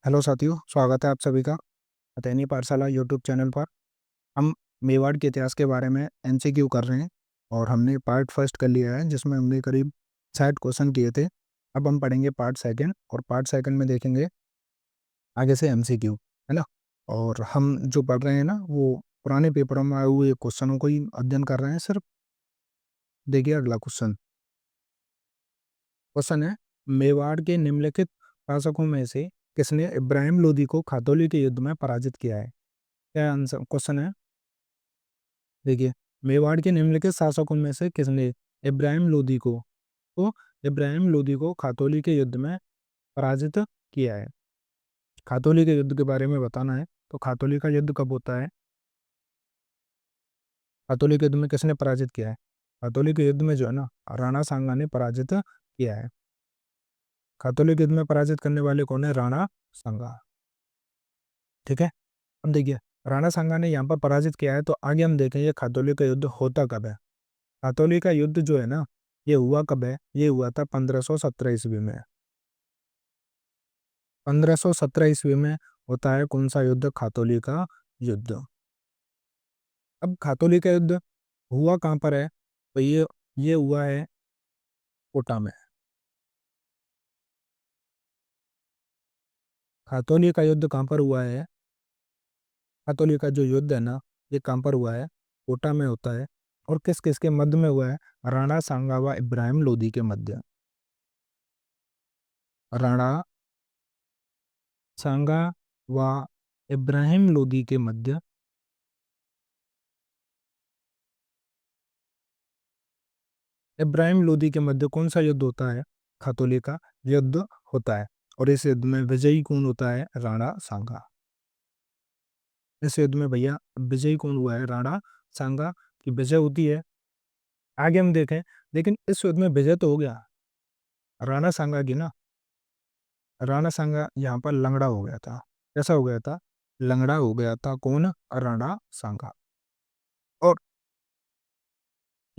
Hello साथियों, स्वागत है आप सभी का अतैनी पाठशाला यूट्यूब चैनल पर। हम मेवाड़ के इतिहास के बारे में एमसीक्यू कर रहे हैं और हमने पार्ट फर्स्ट कर लिया है जिसमें हमने करीब 60 क्वेश्चन किए थे। अब हम पढ़ेंगे पार्ट सेकंड और पार्ट सेकंड में देखेंगे आगे से एमसीक्यू, है ना। और हम जो पढ़ रहे हैं ना वो पुराने पेपरों में आए हुए क्वेश्चनों को ही अध्ययन कर रहे हैं सिर्फ। देखिए अगला क्वेश्चन। क्वेश्चन है, मेवाड़ के निम्नलिखित शासकों में से किसने इब्राहिम लोदी को खातौली के युद्ध में पराजित किया है? क्या आंसर क्वेश्चन है? देखिए, मेवाड़ के निम्नलिखित शासकों में से किसने इब्राहिम लोदी को इब्राहिम लोदी को खातौली के युद्ध में पराजित किया है? खातौली के युद्ध के बारे में बताना है। तो खातौली का युद्ध कब होता है? खातौली के युद्ध में किसने पराजित किया है? खातौली के युद्ध में जो है ना, राणा सांगा ने पराजित किया है। खातौली के युद्ध में पराजित करने वाले कौन है? राणा सांगा। ठीक है। अब देखिए, राणा सांगा ने यहाँ पर पराजित किया है, तो आगे हम देखेंगे खातौली का युद्ध होता कब है। खातौली का युद्ध जो है ना, ये हुआ कब है? ये हुआ था 1517 ईस्वी में। 1517 ईस्वी में होता है कौन सा युद्ध? खातौली का युद्ध। अब खातौली का युद्ध हुआ कहाँ पर है? तो ये हुआ है कोटा में। खातौली का युद्ध कहाँ पर हुआ है? खातौली का जो युद्ध है ना, ये कहाँ पर हुआ है? कोटा में होता है। और किस किस के मध्य में हुआ है? राणा सांगा व इब्राहिम लोदी के मध्य। राणा सांगा व इब्राहिम लोदी के मध्य। इब्राहिम लोदी के मध्य कौन सा युद्ध होता है? खातौली का युद्ध होता है। और इस युद्ध में विजयी कौन होता है? राणा सांगा। इस युद्ध में भैया विजयी कौन हुआ है? राणा सांगा की विजय होती है। आगे हम देखें, लेकिन इस युद्ध में विजय तो हो गया राणा सांगा की ना। राणा सांगा यहाँ पर लंगड़ा हो गया था। कैसा हो गया था? लंगड़ा हो गया था। कौन? राणा सांगा। और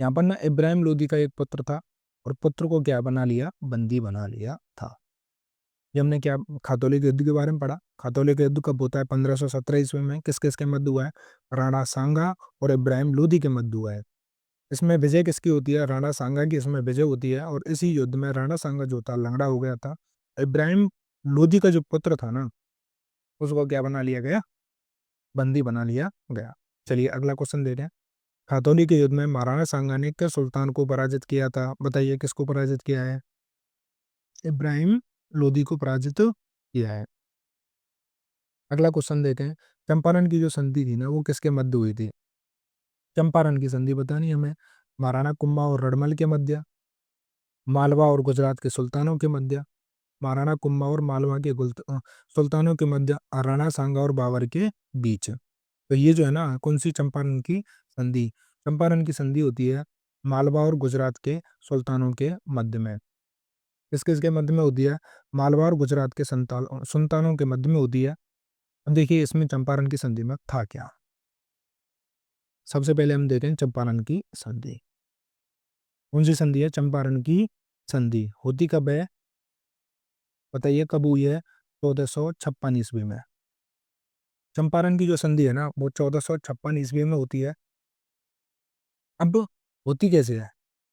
यहाँ पर ना इब्राहिम लोदी का एक पुत्र था, और पुत्र को क्या बना लिया? बंदी बना लिया था। ये हमने क्या खातौली के युद्ध के बारे में पढ़ा। खातौली का युद्ध कब होता है? 1517 ईस्वी में। किस किस के मध्य हुआ है? राणा सांगा और इब्राहिम लोदी के मध्य हुआ है। इसमें विजय किसकी होती है? राणा सांगा की इसमें विजय होती है। और इसी युद्ध में राणा सांगा जो था लंगड़ा हो गया था। इब्राहिम लोदी का जो पुत्र था ना, उसको क्या बना लिया गया? बंदी बना लिया गया। चलिए अगला क्वेश्चन देते हैं। खातौली के युद्ध में महाराणा सांगा ने किस सुल्तान को पराजित किया था? बताइए किसको पराजित किया है? इब्राहिम लोदी को पराजित किया है। अगला क्वेश्चन देते हैं। चंपारण की जो संधि थी ना, वो किसके मध्य हुई थी? चंपारण की संधि बतानी हमें। महाराणा कुंभा और रडमल के मध्य, मालवा और गुजरात के सुल्तानों के मध्य, महाराणा कुंभा और मालवा के सुल्तानों के मध्य, राणा सांगा और बाबर के बीच। तो ये जो है ना, कौन सी चंपारण की संधि? चंपारण की संधि होती है मालवा और गुजरात के सुल्तानों के मध्य में। किस किस के मध्य में होती है? मालवा और गुजरात के सुल्तानों के मध्य में होती है। अब देखिए इसमें चंपारण की संधि में था क्या। सबसे पहले हम देखते हैं चंपारण की संधि। कौन सी संधि है? चंपारण की संधि होती कब है? बताइए कब हुई है? 1456 ईस्वी में। चंपारण की जो संधि है ना, वो 1456 ईस्वी में होती है। अब होती कैसे है?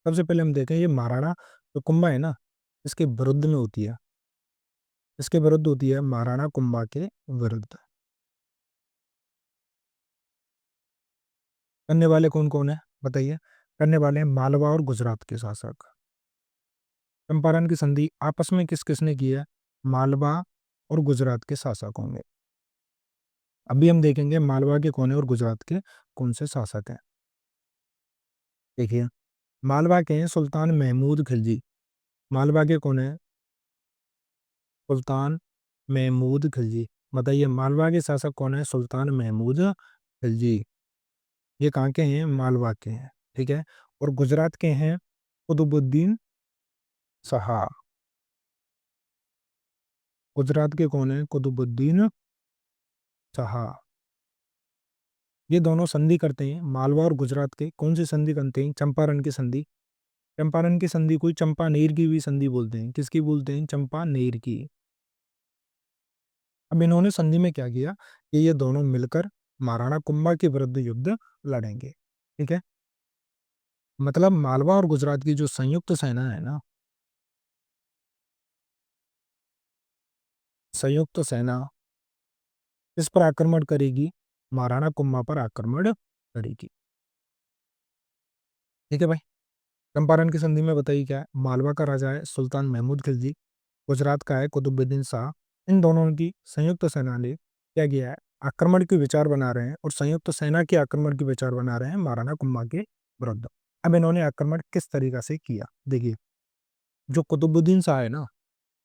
सबसे पहले हम देखें, ये महाराणा जो कुंभा है ना, इसके विरुद्ध में होती है। इसके विरुद्ध होती है, महाराणा कुंभा के विरुद्ध। करने वाले कौन कौन है? बताइए। करने वाले हैं मालवा और गुजरात के शासक। चंपारण की संधि आपस में किस किसने की है? मालवा और गुजरात के शासकों में। अभी हम देखेंगे मालवा के कौन है और गुजरात के कौन से शासक हैं। देखिए, मालवा के हैं सुल्तान महमूद खिलजी। मालवा के कौन है? सुल्तान महमूद खिलजी। बताइए मालवा के शासक कौन है? सुल्तान महमूद खिलजी। ये कहाँ के हैं? मालवा के हैं। ठीक है। और गुजरात के हैं कुतुबुद्दीन शाह। गुजरात के कौन है? कुतुबुद्दीन शाह। ये दोनों संधि करते हैं। मालवा और गुजरात के कौन सी संधि करते हैं? चंपारण की संधि। चंपारण की संधि कोई चंपानेर की भी संधि बोलते हैं। किसकी बोलते हैं? चंपानेर की। अब इन्होंने संधि में क्या किया कि ये दोनों मिलकर महाराणा कुंभा के विरुद्ध युद्ध लड़ेंगे। ठीक है, मतलब मालवा और गुजरात की जो संयुक्त सेना है ना, संयुक्त सेना इस पर आक्रमण करेगी, महाराणा कुंभा पर आक्रमण करेगी। ठीक है भाई। चंपारण की संधि में बताइए क्या है। मालवा का राजा है सुल्तान महमूद खिलजी, गुजरात का है कुतुबुद्दीन शाह। इन दोनों की संयुक्त सेना ने क्या किया है, आक्रमण की विचार बना रहे हैं, और संयुक्त सेना के आक्रमण की विचार बना रहे हैं महाराणा कुंभा के विरुद्ध। अब इन्होंने आक्रमण किस तरीका से किया देखिए। जो कुतुबुद्दीन शाह है ना,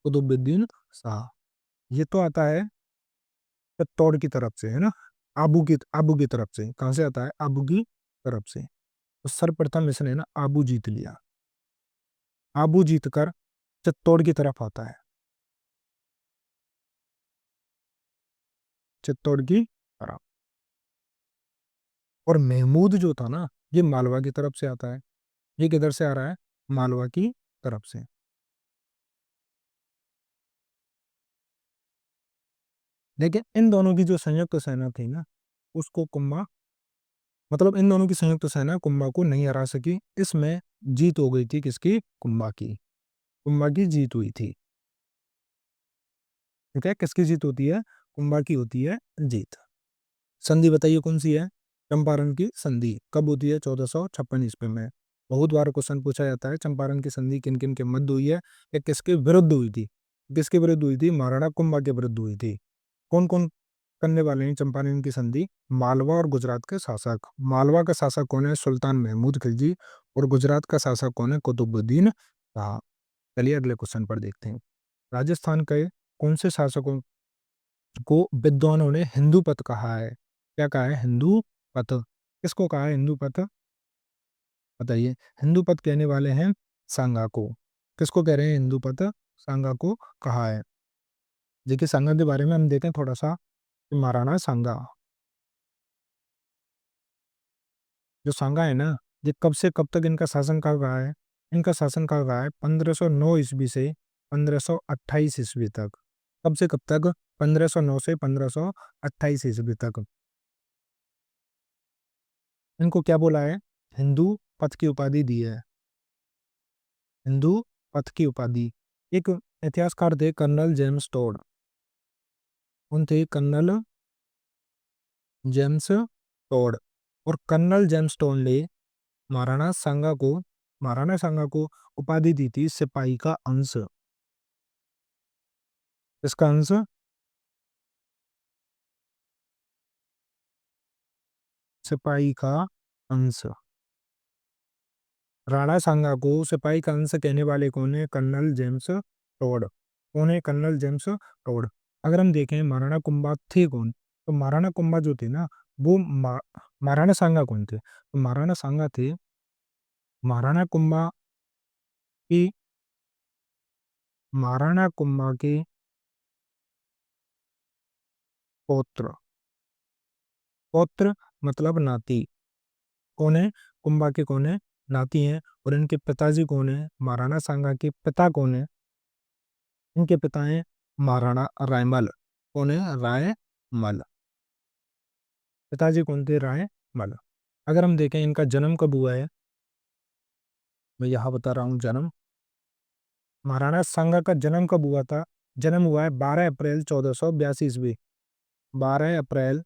कुतुबुद्दीन शाह, ये तो आता है चित्तौड़ की तरफ से, है ना, आबू की तरफ से। कहाँ से आता है, आबू की तरफ से। तो सर्वप्रथम इसने ना आबू जीत लिया, आबू जीतकर चित्तौड़ की तरफ आता है, चित्तौड़ की तरफ। और महमूद जो था ना, ये मालवा की तरफ से आता है। ये किधर से आ रहा है, मालवा की तरफ से। लेकिन इन दोनों की जो संयुक्त सेना थी ना, उसको कुंभा, मतलब इन दोनों की संयुक्त सेना कुंभा को नहीं हरा सकी। इसमें जीत हो गई थी किसकी, कुंभा की। कुंभा की जीत हुई थी। ठीक है, किसकी जीत होती है, कुंभा की होती है जीत। संधि बताइए कौन सी है, चंपारण की संधि कब होती है, 1456 ईस्वी में। बहुत बार क्वेश्चन पूछा जाता है चंपारण की संधि किन किन के मध्य हुई है, या किसके विरुद्ध हुई थी। किसके विरुद्ध हुई थी, महाराणा कुंभा के विरुद्ध हुई थी। कौन कौन करने वाले हैं चंपारण की संधि, मालवा और गुजरात के शासक। मालवा का शासक कौन है, सुल्तान महमूद खिलजी। और गुजरात का शासक कौन है, कुतुबुद्दीन शाह। चलिए अगले क्वेश्चन पर देखते हैं। राजस्थान के कौन से शासकों को विद्वानों ने हिंदू पथ कहा है। क्या कहा है, हिंदू पथ। किसको कहा है हिंदू पथ, बताइए। हिंदू पथ कहने वाले हैं सांगा को। किसको कह रहे हैं हिंदू पथ, सांगा को कहा है। देखिए सांगा के बारे में हम देखें थोड़ा सा। महाराणा सांगा, जो सांगा है ना, ये कब से कब तक इनका शासनकाल रहा है। इनका शासनकाल रहा है 1509 ईस्वी से 1528 ईस्वी तक। कब से कब तक, 1509 से 1528 ईस्वी तक। इनको क्या बोला है, हिंदू पथ की उपाधि दी है, हिंदू पथ की उपाधि। एक इतिहासकार थे कर्नल जेम्स टोड, उन थे कर्नल जेम्स टोड। और कर्नल जेम्स टोड ने महाराणा सांगा को, महाराणा सांगा को उपाधि दी थी सिपाही का अंश। इसका अंश, सिपाही का अंश। राणा सांगा को सिपाही का अंश कहने वाले कौन है, कर्नल जेम्स टोड। कौन है, कर्नल जेम्स टोड। अगर हम देखें महाराणा कुंभा थे कौन, तो महाराणा कुंभा जो थे ना, वो महाराणा सांगा कौन थे, तो महाराणा सांगा थे महाराणा कुंभा की, महाराणा कुंभा के पौत्र। पौत्र मतलब नाती। कौन है, कुंभा के कौन है, नाती हैं। और इनके पिताजी कौन है, महाराणा सांगा के पिता कौन है, इनके पिता हैं महाराणा रायमल। कौन है, रायमल। पिताजी कौन थे, रायमल। अगर हम देखें इनका जन्म कब हुआ है, मैं यहाँ बता रहा हूँ जन्म। महाराणा सांगा का जन्म कब हुआ था, जन्म हुआ है 12 अप्रैल 1482 ईस्वी। 12 अप्रैल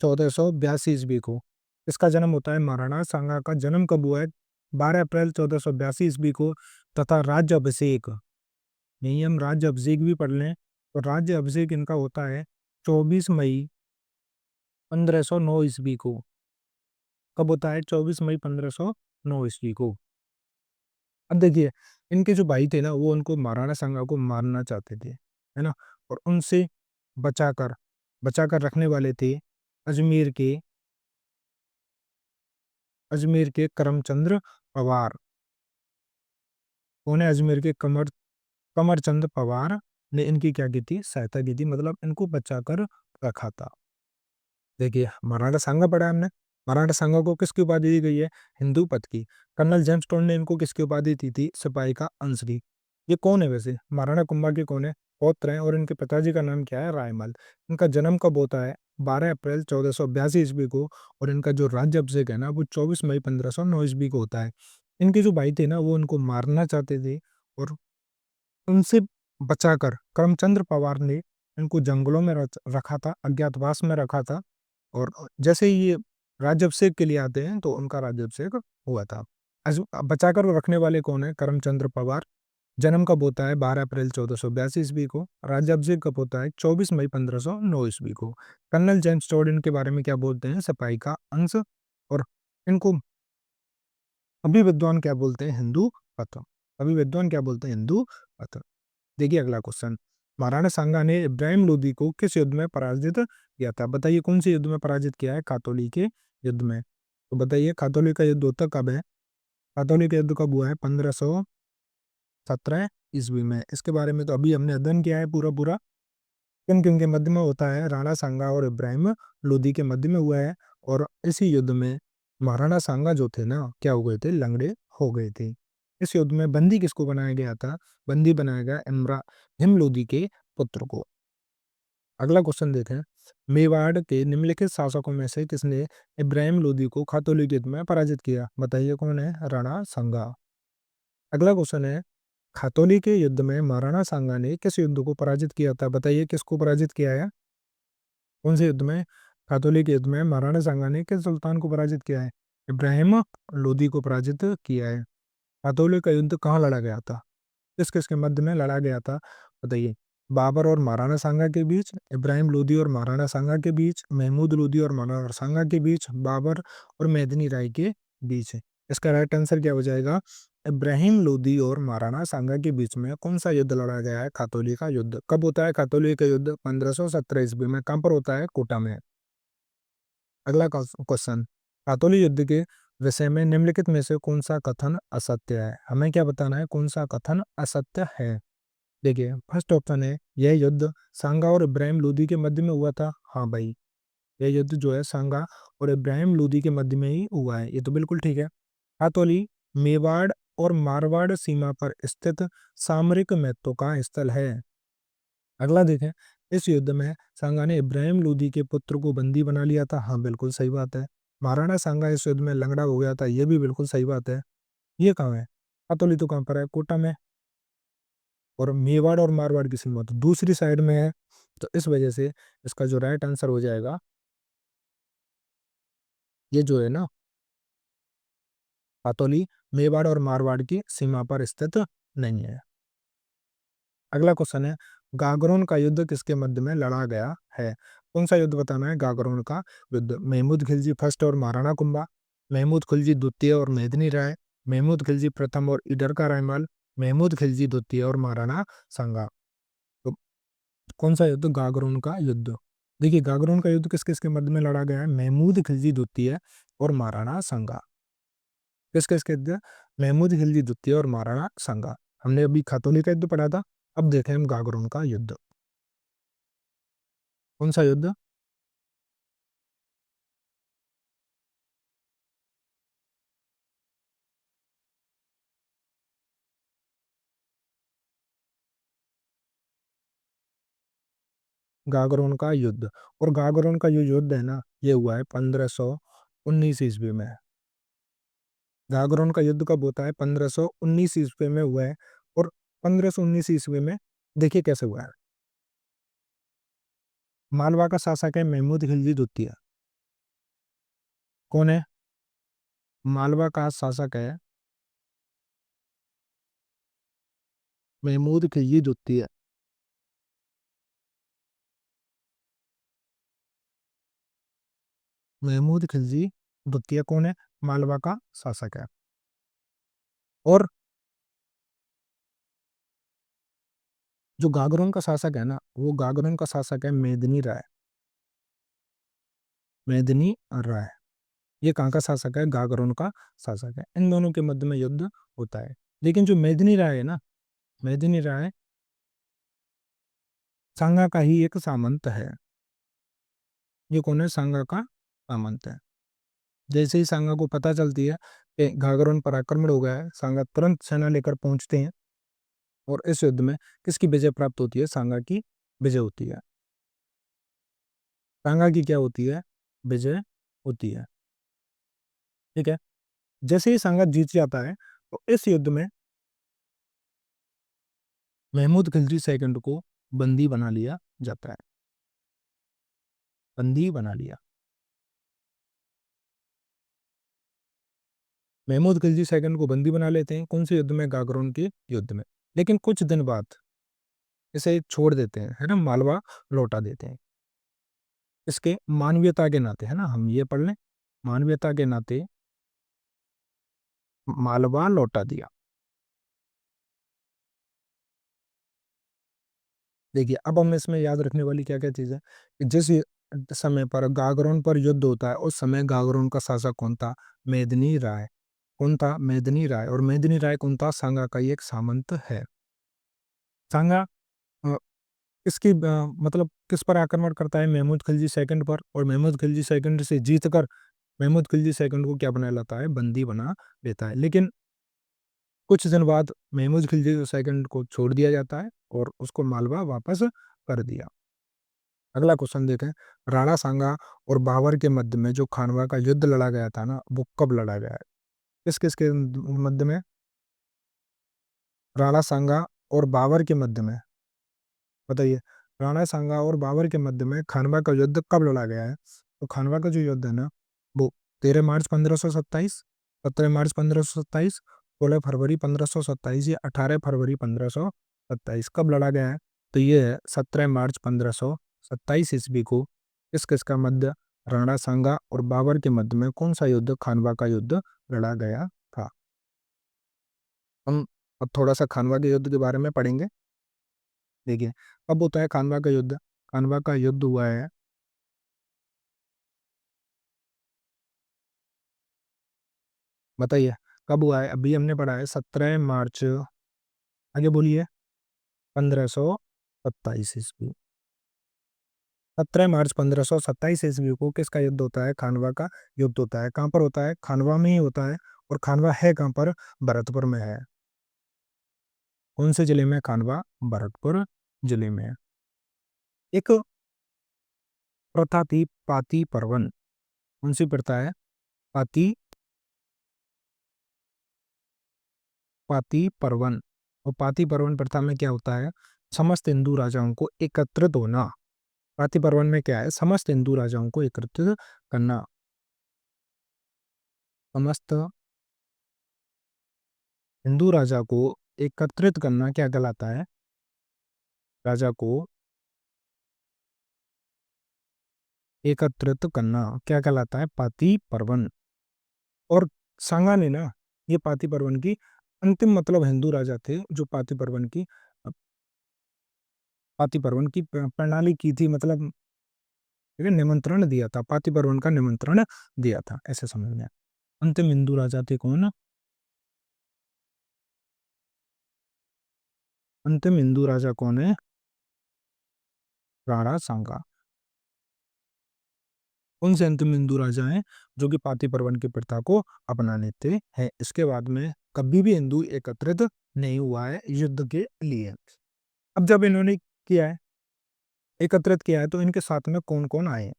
1482 ईस्वी को इसका जन्म होता है। महाराणा सांगा का जन्म कब हुआ है, 12 अप्रैल 1482 ईस्वी को। तथा राज्य अभिषेक, यही हम राज्य अभिषेक भी पढ़ लें, तो राज्य अभिषेक इनका होता है 24 मई 1509 ईस्वी को। कब होता है, 24 मई 1509 ईस्वी को। अब देखिए इनके जो भाई थे ना, वो उनको महाराणा सांगा को मारना चाहते थे, है ना। और उनसे बचाकर बचाकर रखने वाले थे अजमेर के, अजमेर के करमचंद्र पवार। उन्हें अजमेर के कमरचंद पवार ने इनकी क्या की थी, सहायता की थी, मतलब इनको बचाकर रखा था। देखिए मराठा सांगा पढ़ा है हमने। मराठा सांगा को किसकी उपाधि दी गई है, हिंदू पथ की। कर्नल जेम्स टोन ने इनको किसकी उपाधि दी थी, सिपाही का अंश की। ये कौन है वैसे, महाराणा कुंभा के कौन है, पौत्र हैं और इनके पिताजी का नाम क्या है, रायमल। इनका जन्म कब होता है, 12 अप्रैल 1482 ईस्वी को, और इनका जो राज्याभिषेक है ना वो 24 मई 1509 ईस्वी को होता है। इनके जो भाई थे ना वो इनको मारना चाहते थे, और उनसे बचाकर करमचंद्र पवार ने इनको जंगलों में रखा था, अज्ञातवास में रखा था। और जैसे ही ये राज्याभिषेक के लिए आते हैं तो उनका राज्याभिषेक हुआ था। बचाकर रखने वाले कौन है, करमचंद्र पवार। जन्म कब होता है, 12 अप्रैल 1482 ईस्वी को। राज्याभिषेक कब होता है, 24 मई 1509 ईस्वी को। कर्नल जेम्स टोड इनके बारे में क्या बोलते हैं, सिपाही का अंश। और इनको अभी विद्वान क्या बोलते हैं, हिंदू पथ। अभी विद्वान क्या बोलते हैं, हिंदू पथ। देखिए अगला क्वेश्चन, महाराणा सांगा ने इब्राहिम लोदी को किस युद्ध में पराजित किया था, बताइए कौन से युद्ध में पराजित किया है, खातौली के युद्ध में। तो बताइए खातौली का युद्ध होता कब है, खातौली का युद्ध कब हुआ है, 1517 ईस्वी में। इसके बारे में तो अभी हमने अध्ययन किया है पूरा पूरा। किन किन के मध्य में होता है, राणा सांगा और इब्राहिम लोदी के मध्य में हुआ है। और इसी युद्ध में महाराणा सांगा जो थे ना क्या हो गए थे, लंगड़े हो गए थे। इस युद्ध में बंदी किसको बनाया गया था, बंदी बनाया गया इब्राहिम लोदी के पुत्र को। अगला क्वेश्चन देखें, मेवाड़ के निम्नलिखित शासकों में से किसने इब्राहिम लोदी को खातौली के युद्ध में पराजित किया, बताइए कौन है, राणा सांगा। अगला क्वेश्चन है, खातौली के युद्ध में महाराणा सांगा ने किस युद्ध को पराजित किया था, बताइए किसको पराजित किया है, कौन से युद्ध में। खातौली के युद्ध में महाराणा सांगा ने किस सुल्तान को पराजित किया है, इब्राहिम लोदी को पराजित किया है। खातौली का युद्ध कहाँ लड़ा गया था, किस किस के मध्य में लड़ा गया था, बताइए। बाबर और महाराणा सांगा के बीच, इब्राहिम लोदी और महाराणा सांगा के बीच, महमूद लोदी और महाराणा सांगा के बीच, बाबर और मेदिनी राय के बीच। इसका राइट आंसर क्या हो जाएगा, इब्राहिम लोदी और महाराणा सांगा के बीच में कौन सा युद्ध लड़ा गया है, खातौली का युद्ध। कब होता है खातौली का युद्ध, 1517 ईस्वी में। कहां पर होता है, कोटा में। अगला क्वेश्चन, खातौली युद्ध के विषय में निम्नलिखित में से कौन सा कथन असत्य है, हमें क्या बताना है, कौन सा कथन असत्य है। देखिए फर्स्ट ऑप्शन है, यह युद्ध सांगा और इब्राहिम लोदी के मध्य में हुआ था। हाँ भाई, यह युद्ध जो है सांगा और इब्राहिम लोदी के मध्य में ही हुआ है, ये तो बिल्कुल ठीक है। खातौली मेवाड़ और मारवाड़ सीमा पर स्थित सामरिक महत्व का स्थल है। अगला देखें, इस युद्ध में सांगा ने इब्राहिम लोदी के पुत्र को बंदी बना लिया था। हाँ बिल्कुल सही बात है। महाराणा सांगा इस युद्ध में लंगड़ा हो गया था, यह भी बिल्कुल सही बात है। ये कहाँ है, खातौली तो कहाँ पर है, कोटा में। और मेवाड़ और मारवाड़ की सीमा तो दूसरी साइड में है, तो इस वजह से इसका जो राइट आंसर हो जाएगा, ये जो है ना, खातौली मेवाड़ और मारवाड़ की सीमा पर स्थित नहीं है। अगला क्वेश्चन है, गागरोन का युद्ध किसके मध्य में लड़ा गया है, कौन सा युद्ध बताना है, गागरोन का युद्ध। महमूद खिलजी फर्स्ट और महाराणा कुंभा, महमूद खिलजी द्वितीय और मेदिनी राय, महमूद खिलजी प्रथम और ईडर का रायमाल, महमूद खिलजी द्वितीय और महाराणा सांगा। तो कौन सा युद्ध, गागरोन का युद्ध। देखिए गागरोन का युद्ध किस किस के मध्य में लड़ा गया है, महमूद खिलजी द्वितीय और महाराणा सांगा। किस किस के युद्ध, महमूद खिलजी द्वितीय और महाराणा सांगा। हमने अभी खातौली का युद्ध पढ़ा था, अब देखें हम गागरोन का युद्ध। कौन सा युद्ध, गागरोन का युद्ध। और गागरोन का जो युद्ध है ना ये हुआ है 1519 ईस्वी में। गागरोन का युद्ध कब होता है, 1519 ईस्वी में हुआ है। और 1519 ईस्वी में देखिए कैसे हुआ है। मालवा का शासक है महमूद खिलजी द्वितीय। कौन है, मालवा का शासक है महमूद खिलजी द्वितीय। महमूद खिलजी द्वितीय कौन है, मालवा का शासक है। और जो गागरोन का शासक है ना वो गागरोन का शासक है मेदिनी राय, मेदिनी राय। ये कहाँ का शासक है, गागरोन का शासक है। इन दोनों के मध्य में युद्ध होता है। लेकिन जो मेदिनी राय है ना, मेदिनी राय सांगा का ही एक सामंत है। ये कौन है, सांगा का सामंत है। जैसे ही सांगा को पता चलती है कि गागरोन पर आक्रमण हो गया है, सांगा तुरंत सेना लेकर पहुंचते हैं और इस युद्ध में किसकी विजय प्राप्त होती है? सांगा की विजय होती है। सांगा की क्या होती है? विजय होती है। ठीक है। जैसे ही सांगा जीत जाता है तो इस युद्ध में महमूद खिलजी सेकंड को बंदी बना लिया जाता है। बंदी बना लिया। महमूद खिलजी सेकंड को बंदी बना लेते हैं। कौन से युद्ध में? गागरोन के युद्ध में। लेकिन कुछ दिन बाद इसे छोड़ देते हैं, है ना, मालवा लौटा देते हैं। इसके मानवीयता के नाते, है ना, हम ये पढ़ लें, मानवीयता के नाते मालवा लौटा दिया। देखिए, अब हम इसमें याद रखने वाली क्या क्या चीज है कि जिस समय पर गागरोन पर युद्ध होता है उस समय गागरोन का शासक कौन था? मेदिनी राय। कौन था? मेदिनी राय। और मेदिनी राय कौन था? सांगा का ही एक सामंत है। सांगा अ, इसकी मतलब किस पर आक्रमण करता है? महमूद खिलजी सेकंड पर। और महमूद खिलजी सेकंड से जीतकर महमूद खिलजी सेकंड को क्या बना लेता है? बंदी बना लेता है। लेकिन कुछ दिन बाद महमूद खिलजी सेकंड को छोड़ दिया जाता है और उसको मालवा वापस कर दिया। अगला क्वेश्चन देखें। राणा सांगा और बाबर के मध्य में जो खानवा का युद्ध लड़ा गया था ना, वो कब लड़ा गया है? किस किस के मध्य में? राणा सांगा और बाबर के मध्य में। बताइए। राणा सांगा और बाबर के मध्य में खानवा का युद्ध कब लड़ा गया है? तो खानवा का जो युद्ध है ना, वो 13 मार्च 1527, 17 मार्च 1527, 16 फरवरी 1527 या 18 फरवरी 1527 कब लड़ा गया है? तो ये है 17 मार्च 1527 ईस्वी को किस किस का मध्य? राणा सांगा और बाबर के मध्य में कौन सा युद्ध? खानवा का युद्ध लड़ा गया था। हम अब थोड़ा सा खानवा के युद्ध के बारे में पढ़ेंगे। देखिए, कब होता है खानवा का युद्ध? खानवा का युद्ध हुआ है, बताइए कब हुआ है? अभी हमने पढ़ा है 17 मार्च, आगे बोलिए, 1527 ईस्वी। 17 मार्च 1527 ईस्वी को किसका युद्ध होता है? खानवा का युद्ध होता है। कहाँ पर होता है? खानवा में ही होता है। और खानवा है कहाँ पर? भरतपुर में है। कौन से जिले में? खानवा भरतपुर जिले में है। एक प्रथा थी पाती पर्वन। कौन सी प्रथा है? पाती पाती पर्वन। और पाती पर्वन प्रथा में क्या होता है? समस्त हिंदू राजाओं को एकत्रित होना। पाती पर्वन में क्या है? समस्त हिंदू राजाओं को एकत्रित करना। समस्त हिंदू राजा को एकत्रित करना क्या कहलाता है? राजा को एकत्रित करना क्या कहलाता है? पाती पर्वन। और सांगा ने ना, ये पाती पर्वन की अंतिम, मतलब हिंदू राजा थे जो पाती पर्वन की पाती पर्वन की प्रणाली की थी, मतलब ठीक है, निमंत्रण दिया था, पाती पर्वन का निमंत्रण दिया था, ऐसे समझ में आया। अंतिम हिंदू राजा थे कौन? अंतिम हिंदू राजा कौन है? राणा सांगा। कौन से अंतिम हिंदू राजा हैं जो कि पाती पर्वन की प्रथा को अपना लेते हैं? इसके बाद में कभी भी हिंदू एकत्रित नहीं हुआ है युद्ध के लिए। अब जब इन्होंने किया है, एकत्रित किया है, तो इनके साथ में कौन कौन आए हैं?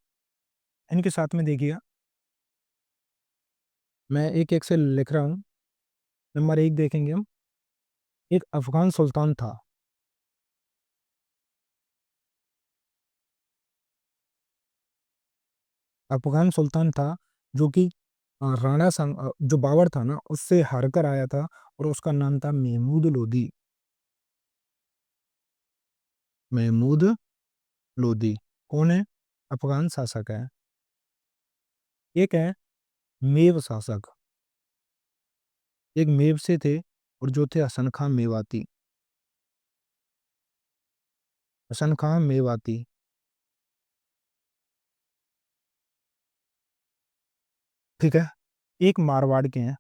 इनके साथ में देखिए, मैं एक एक से लिख रहा हूँ। नंबर एक देखेंगे हम। एक अफगान सुल्तान था। अफगान सुल्तान था जो कि जो बाबर था ना, उससे हार कर आया था। और उसका नाम था महमूद लोदी। महमूद लोदी कौन है? अफगान शासक है। एक है मेव शासक। एक मेव से थे और जो थे हसन खां मेवाती। हसन खां मेवाती। ठीक है। एक मारवाड़ के हैं।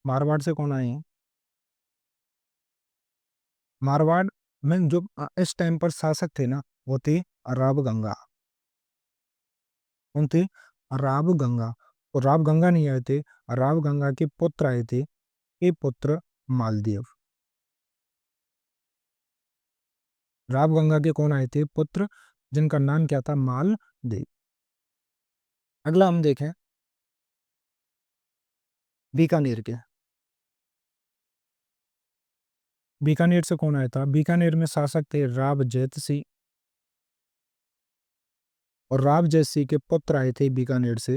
मारवाड़ से कौन आए हैं? मारवाड़ में जो इस टाइम पर शासक थे ना, वो थे राव गंगा। कौन थे? राव गंगा। तो राव गंगा नहीं आए थे, राव गंगा के पुत्र आए थे। ये पुत्र मालदेव। राव गंगा के कौन आए थे पुत्र, जिनका नाम क्या था, मालदेव। अगला हम देखें बीकानेर के। बीकानेर से कौन आया था, बीकानेर में शासक थे राव जैत सिंह, और राव जैत सिंह के पुत्र आए थे बीकानेर से।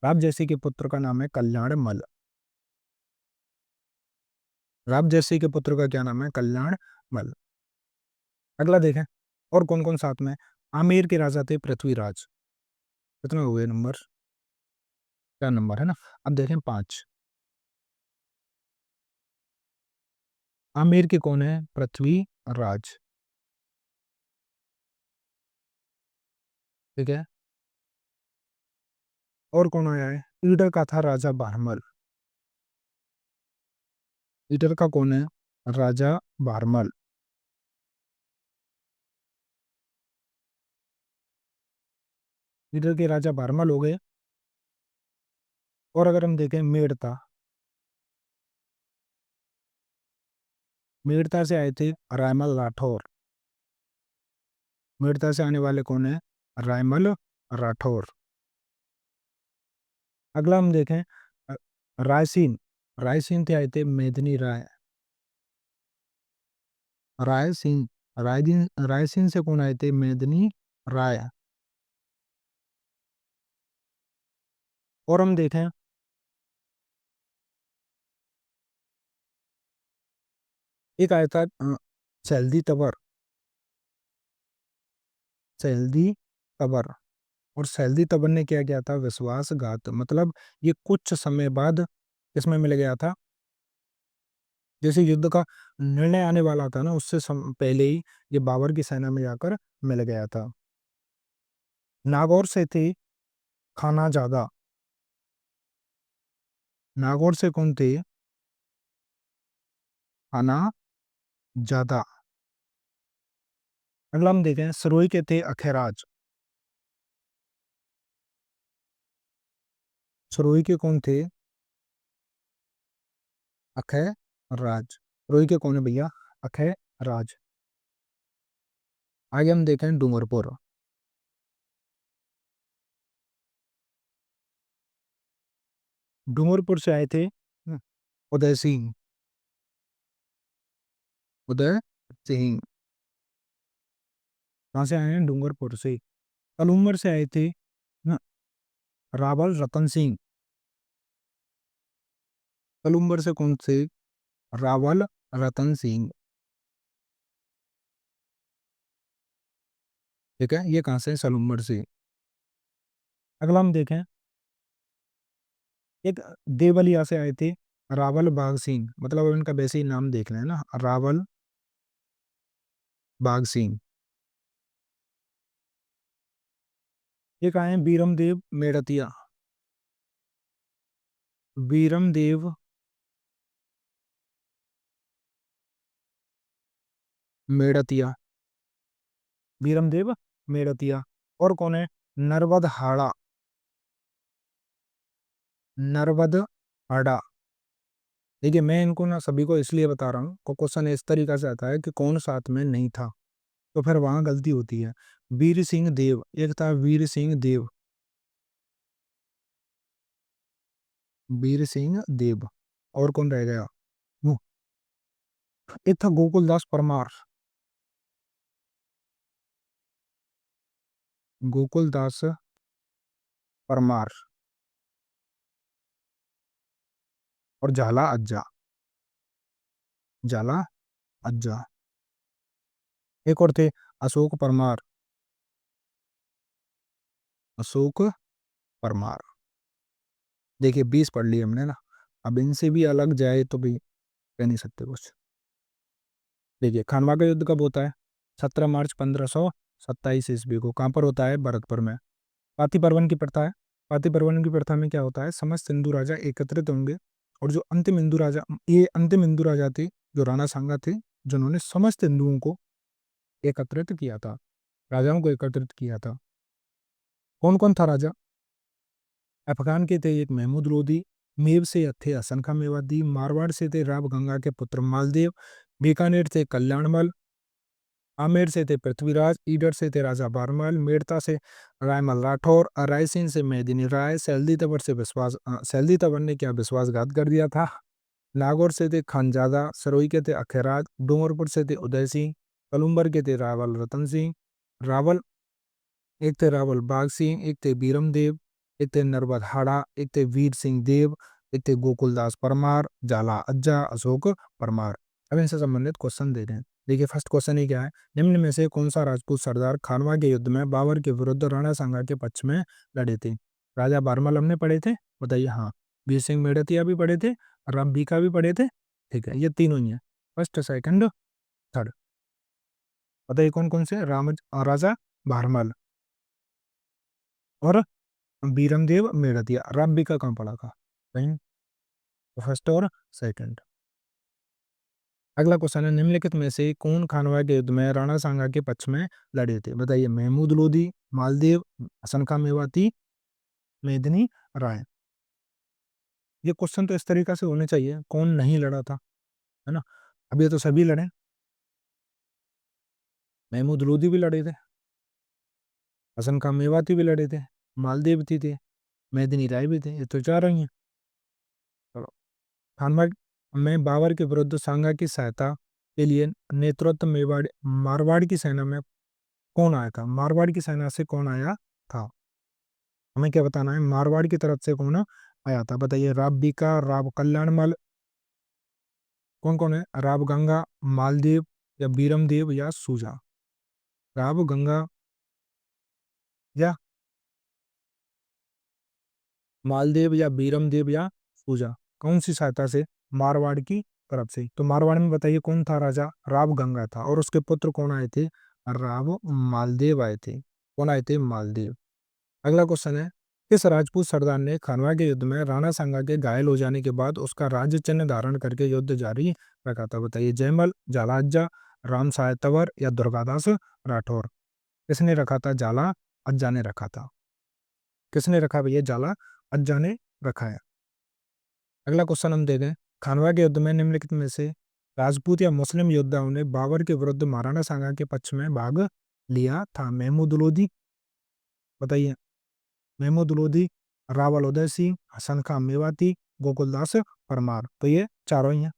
राव जैत सिंह के पुत्र का नाम है कल्याण मल। राव जैत सिंह के पुत्र का क्या नाम है, कल्याण मल। अगला देखें और कौन कौन साथ में। आमेर के राजा थे पृथ्वीराज। कितने हुए नंबर, 4 नंबर है ना। अब देखें 5। आमेर के कौन है, पृथ्वीराज। ठीक है। और कौन आया है, ईडर का था राजा भारमल। ईडर का कौन है, राजा भारमल। ईडर के राजा भारमल हो गए। और अगर हम देखें मेड़ता, मेड़ता से आए थे रायमल राठौर। मेड़ता से आने वाले कौन है, रायमल राठौर। अगला हम देखें रायसीन। रायसीन से आए थे मेदिनी राय। रायसीन, रायदीन रायसीन से कौन आए थे, मेदिनी राय। और हम देखें एक आया था सैलदी तबर। सैलदी तबर। और सैलदी तबर ने क्या किया था, विश्वासघात। मतलब ये कुछ समय बाद इसमें मिल गया था, जैसे युद्ध का निर्णय आने वाला था ना, उससे पहले ही ये बाबर की सेना में जाकर मिल गया था। नागौर से थे खाना जादा। नागौर से कौन थे, खाना जादा। अगला हम देखें सरोई के थे अखैराज। सरोई के कौन थे, अखैराज। सरोई के कौन है भैया, अखैराज। आगे हम देखें डूंगरपुर। डूंगरपुर से आए थे उदय सिंह। उदय सिंह कहाँ से आए हैं, डूंगरपुर से। तलुम्बर से आए थे न, रावल रतन सिंह। तलुम्बर से कौन से, रावल रतन सिंह। ठीक है, ये कहाँ से, सलुम्बर से। अगला हम देखें एक देवलिया से आए थे रावल बाघ सिंह। मतलब अब इनका वैसे ही नाम देख लें ना, रावल बाघ सिंह। ये कहाँ है, बीरम देव मेड़तिया। बीरम देव मेड़तिया। बीरम देव मेड़तिया। और कौन है, नरवद हाड़ा। नरवद हाड़ा। देखिए मैं इनको ना सभी को इसलिए बता रहा हूँ, को क्वेश्चन इस तरीका से आता है कि कौन साथ में नहीं था, तो फिर वहां गलती होती है। वीर सिंह देव, एक था वीर सिंह देव। वीर सिंह देव। और कौन रह गया, वो, एक था गोकुलदास परमार। गोकुलदास परमार। और झाला अज्जा। झाला अज्जा। एक और थे अशोक परमार। अशोक परमार। देखिए 20 पढ़ लिए हमने ना, अब इनसे भी अलग जाए तो भी कह नहीं सकते कुछ। देखिए खानवा का युद्ध कब होता है, 17 मार्च 1527 ईस्वी को। कहाँ पर होता है, भरतपुर में। पाती परवन की प्रथा है। पाती परवन की प्रथा में क्या होता है, समस्त हिंदू राजा एकत्रित होंगे, और जो अंतिम हिंदू राजा, ये अंतिम हिंदू राजा थे जो राणा सांगा थे, जिन्होंने समस्त हिंदुओं को एकत्रित किया था, राजाओं को एकत्रित किया था। कौन कौन था राजा, अफगान के थे एक महमूद लोदी, मेव से थे हसन खां मेवाती, मारवाड़ से थे राव गंगा के पुत्र मालदेव, बीकानेर थे कल्याणमल, आमेर से थे पृथ्वीराज, ईडर से थे राजा बारमल, मेड़ता से रायमल राठौर, रायसेन से मेदिनी राय, सैलदी तंवर ने क्या विश्वासघात कर दिया था। नागौर से थे खानजादा, सरोई के थे अखेराज, डूंगरपुर से थे उदय सिंह, कलुम्बर के थे रावल रतन सिंह, रावल एक थे रावल बाग सिंह, एक थे बीरम देव, एक थे नरबत हाड़ा, एक थे वीर सिंह देव, एक थे गोकुलदास परमार, जाला अज्जा, अशोक परमार। अब इनसे संबंधित क्वेश्चन दे रहे हैं। देखिए फर्स्ट क्वेश्चन ही क्या है, निम्न में से कौन सा राजपूत सरदार खानवा के युद्ध में बाबर के विरुद्ध राणा सांगा के पक्ष में लड़े थे। राजा बारमल हमने पढ़े थे, बताइए। हाँ, वीर सिंह मेड़तिया भी पढ़े थे, राम बीका भी पढ़े थे। ठीक है, ये तीनों ही है, फर्स्ट सेकंड थर्ड। बताइए कौन कौन से, राजा बारमल और बीरम देव मेड़तिया। राम बीका कहाँ पढ़ा था, कहीं फर्स्ट और सेकंड। अगला क्वेश्चन है, निम्नलिखित में से कौन खानवा के युद्ध में राणा सांगा के पक्ष में लड़े थे। बताइए, महमूद लोधी, मालदेव, हसन खां मेवाती, मेदिनी राय। ये क्वेश्चन तो इस तरीका से होने चाहिए, कौन नहीं लड़ा था, है ना। अब ये तो सभी लड़े, महमूद लोधी भी लड़े थे, हसन खां मेवाती भी लड़े थे, मालदेव भी थे, मेदिनी राय भी थे, ये तो चार ही हैं। चलो, खानवा में बाबर के विरुद्ध सांगा की सहायता के लिए नेतृत्व मारवाड़ की सेना में कौन आया था। मारवाड़ की सेना से कौन आया था, हमें क्या बताना है, मारवाड़ की तरफ से कौन आया था। बताइए, राव बीका, राव कल्याणमल, कौन कौन है, राव गंगा, मालदेव या बीरम देव या सूजा। राव गंगा या मालदेव या बीरम देव या सूजा, कौन सी सहायता से, मारवाड़ की तरफ से। तो मारवाड़ में बताइए कौन था राजा, राव गंगा था, और उसके पुत्र कौन आए थे, राव मालदेव आए थे। कौन आए थे, मालदेव। अगला क्वेश्चन है, किस राजपूत सरदार ने खानवा के युद्ध में राणा सांगा के घायल हो जाने के बाद उसका राज्य चिन्ह धारण करके युद्ध जारी रखा था। बताइए, जयमल, झालाअज्जा, राम साय तंवर या दुर्गादास राठौर। किसने रखा था, जाला अज्जा ने रखा था। किसने रखा भैया, जाला अज्जा ने रखा है। अगला क्वेश्चन हम देखें, खानवा के युद्ध में निम्नलिखित में से राजपूत या मुस्लिम योद्धाओं ने बाबर के विरुद्ध महाराणा सांगा के पक्ष में भाग लिया था। महमूद लोधी, बताइए, महमूद लोधी, रावल उदय सिंह, हसन खां मेवाती, गोकुलदास परमार। तो ये चारों ही हैं,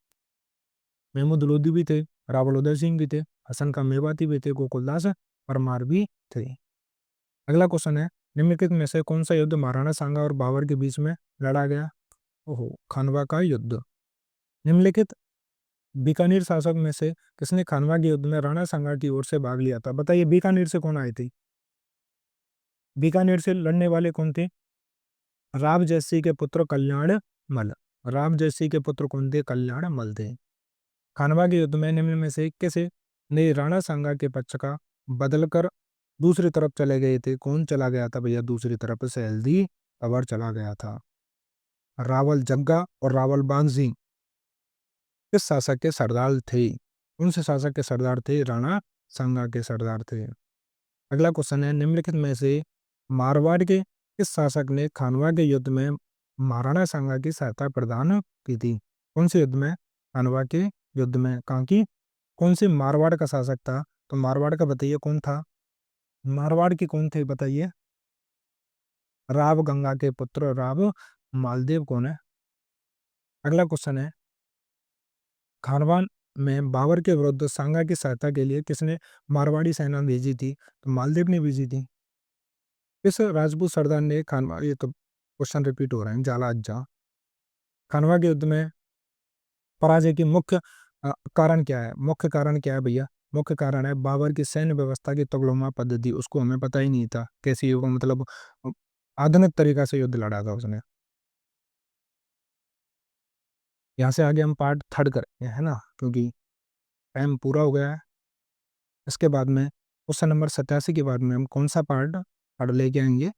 महमूद लोधी भी थे, रावल उदय सिंह भी थे, हसन खां मेवाती भी थे, गोकुलदास परमार भी थे। अगला क्वेश्चन है, निम्नलिखित में से कौन सा युद्ध महाराणा सांगा और बाबर के बीच में लड़ा गया। ओहो, खानवा का युद्ध। निम्नलिखित बीकानेर शासक में से किसने खानवा के युद्ध में राणा सांगा की ओर से भाग लिया था। बताइए, बीकानेर से कौन आए थे, बीकानेर से लड़ने वाले कौन थे, राव जयसिंह के पुत्र कल्याण मल। राव जयसिंह के पुत्र कौन थे, कल्याण मल थे। खानवा के युद्ध में निम्न में से किसे ने राणा सांगा के पक्ष का बदलकर दूसरी तरफ चले गए थे। कौन चला गया था भैया दूसरी तरफ, सैलदी तंवर चला गया था। रावल जग्गा और रावल बांध सिंह किस शासक के सरदार थे। कौन से शासक के सरदार थे, राणा सांगा के सरदार थे। अगला क्वेश्चन है, निम्नलिखित में से मारवाड़ के किस शासक ने खानवा के युद्ध में महाराणा सांगा की सहायता प्रदान की थी। कौन से युद्ध में, खानवा के युद्ध में, कहाँ की, कौन से मारवाड़ का शासक था। तो मारवाड़ का बताइए कौन था, मारवाड़ के कौन थे बताइए, राव गंगा के पुत्र राव मालदेव कौन है। अगला क्वेश्चन है, खानवान में बाबर के विरुद्ध सांगा की सहायता के लिए किसने मारवाड़ी सेना भेजी थी। तो मालदेव ने भेजी थी। किस राजपूत सरदार ने खानवा, ये तो क्वेश्चन रिपीट हो रहे हैं, जाला अज्जा। खानवा के युद्ध में पराजय की मुख्य कारण क्या है, मुख्य कारण क्या है भैया, मुख्य कारण है बाबर की सैन्य व्यवस्था की तगड़ोमा पद्धति, उसको हमें पता ही नहीं था कैसी वो, मतलब आधुनिक तरीका से युद्ध लड़ा था उसने। यहाँ से आगे हम पार्ट थर्ड करेंगे, है ना, क्योंकि टाइम पूरा हो गया है। इसके बाद में क्वेश्चन नंबर 87 के बाद में हम कौन सा पार्ट थर्ड लेके आएंगे,